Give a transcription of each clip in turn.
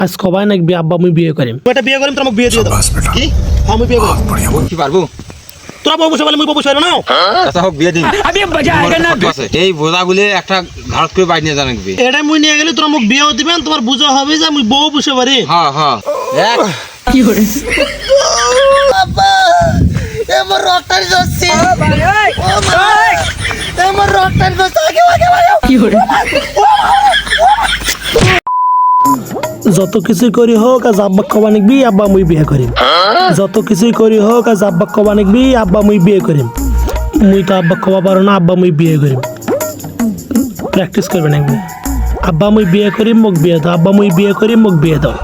আজ কবাই নাকি আব্বা আমি বিয়ে করিম এটা বিয়ে করিম তোর আমাকে বিয়ে দিয়ে দাও কি আমি বিয়ে করব কি পারবো তোরা বউ বসে বলে মুই বউ বসে না আচ্ছা হোক বিয়ে দিন अभी मजा आएगा ना এই বোঝাগুলি একটা ঘাট করে বাইরে নিয়ে জানাবি এটা মুই নিয়ে গেলে তোরা মুখ বিয়েও দিবেন তোমার বুঝা হবে যে মুই বউ বসে পারি হ্যাঁ হ্যাঁ এক কি করে আব্বা এমন রক্তারি যাচ্ছে এমন রক্তারি যাচ্ছে আগে আগে আগে কি করে যত কিছুই করি হোক আজ আব্বা কবা নিকবি আব্বা মুই বিয়ে করিম যত কিছুই করি হোক আজ আব্বা কবা নিকবি আব্বা মুই বিয়ে করিম মুই তো আব্বা কবা পারো না আব্বা মুই বিয়ে করিম প্র্যাকটিস করবে নাকি আব্বা মুই বিয়ে করিম মোক বিয়ে দাও আব্বা মুই বিয়ে করিম মোক বিয়ে দাও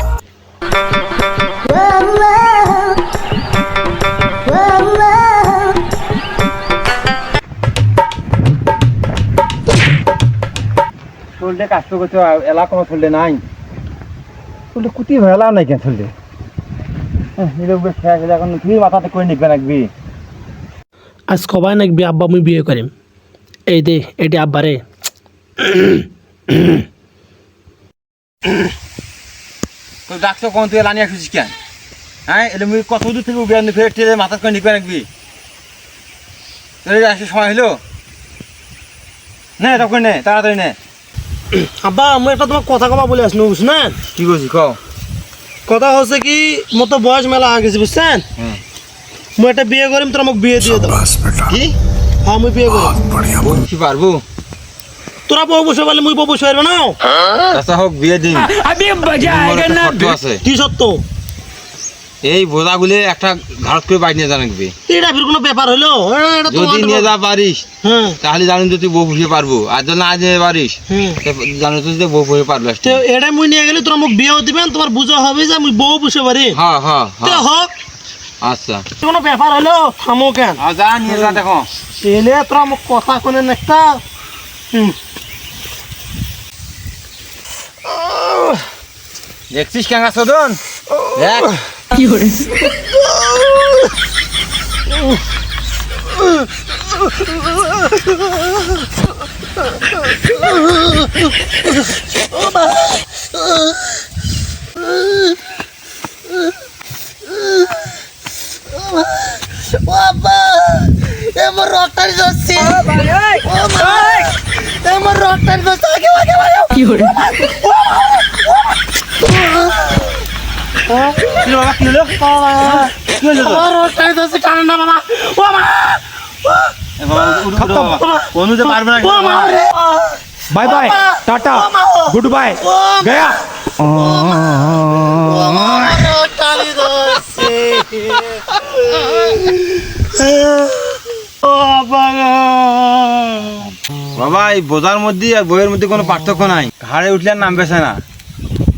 চললে কাজ করতে এলাকা কোনো চললে নাই চললে কুটি ভেলা নাই কেন চললে এখন তুই মাথাতে করে নিকবে রাখবি আজ কবাই নাকবি আব্বা মুই বিয়ে করিম এই দে এটি আব্বা রে তো ডাকছো কোন তুই লানি আসছিস কেন হ্যাঁ এলে মুই কত দূর থেকে উবে আনি ফের মাথা করে নিকবে রাখবি তোর আসে সময় হলো নে তখন নে তাড়াতাড়ি নে আব্বা আমি একটা তোমার কথা কবা বলে আসলো বুঝছেন কি করছি কও কথা হচ্ছে কি মতো বয়স মেলা হয়ে গেছে বুঝছেন মুই একটা বিয়ে করিম তোরা আমাকে বিয়ে দিয়ে দাও কি হ্যাঁ মুই বিয়ে করিম কি পারবো তোরা বউ বসে বলে মুই বউ বসে পারবে না আচ্ছা হোক বিয়ে দিন अभी मजा आएगा ना আছে কি সত্য এই বোঝাগুলি একটা ঘাট করে বাইরে নিয়ে জানাবি এটা ফির কোনো ব্যাপার হলো এটা তো যদি নিয়ে যা পারিস হ্যাঁ তাহলে জানি যে তুই বউ বুঝে পারবো আর যদি না নিয়ে পারিস জানো তুই যে বউ বুঝে পারবে তো এটা মুই নিয়ে গেলে তোরা মুখ বিয়েও দিবেন তোমার বুঝা হবে যে মুই বউ বসে পারি হ্যাঁ হ্যাঁ তো হ্যাঁ হোক আচ্ছা কোনো ব্যাপার হলো থামো কেন যা নিয়ে যা দেখো এলে তোরা মুখ কথা কোনে একটা দেখছিস কেঙ্গা সদন দেখ কি করে বাবা এমন রক্তারি যাচ্ছে এমন রক্তারি যাচ্ছে আগে আগে আগে কি করে রক্তারি যাচ্ছে কারণ না বাবা ও মা অনু যে পারবে না ও মা রে bye bye tata goodbye गया রক্তারি যাচ্ছে ও বাবা বাবা এই বোঝার মধ্যে আর বইয়ের মধ্যে কোনো পার্থক্য নাই ঘাড়ে উঠলে আর নাম বেছে না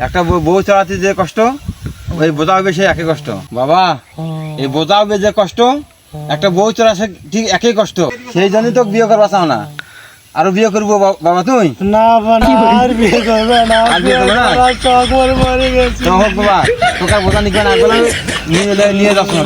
একটা বউ চালাতে যে কষ্ট ওই বোঝা হবে সে একই কষ্ট বাবা এই বোঝা হবে যে কষ্ট একটা বউ চলা সে ঠিক একই কষ্ট সেই জন্যই তো বিয়ে করবা চাও না আরো বিয়ে করবো বাবা তুই না বাবা আর বিয়ে করবে না আর বিয়ে করবে না? চক মরে গেছে তো হোক বাবা তোকে বোঝা নিবে না নিয়ে যাস না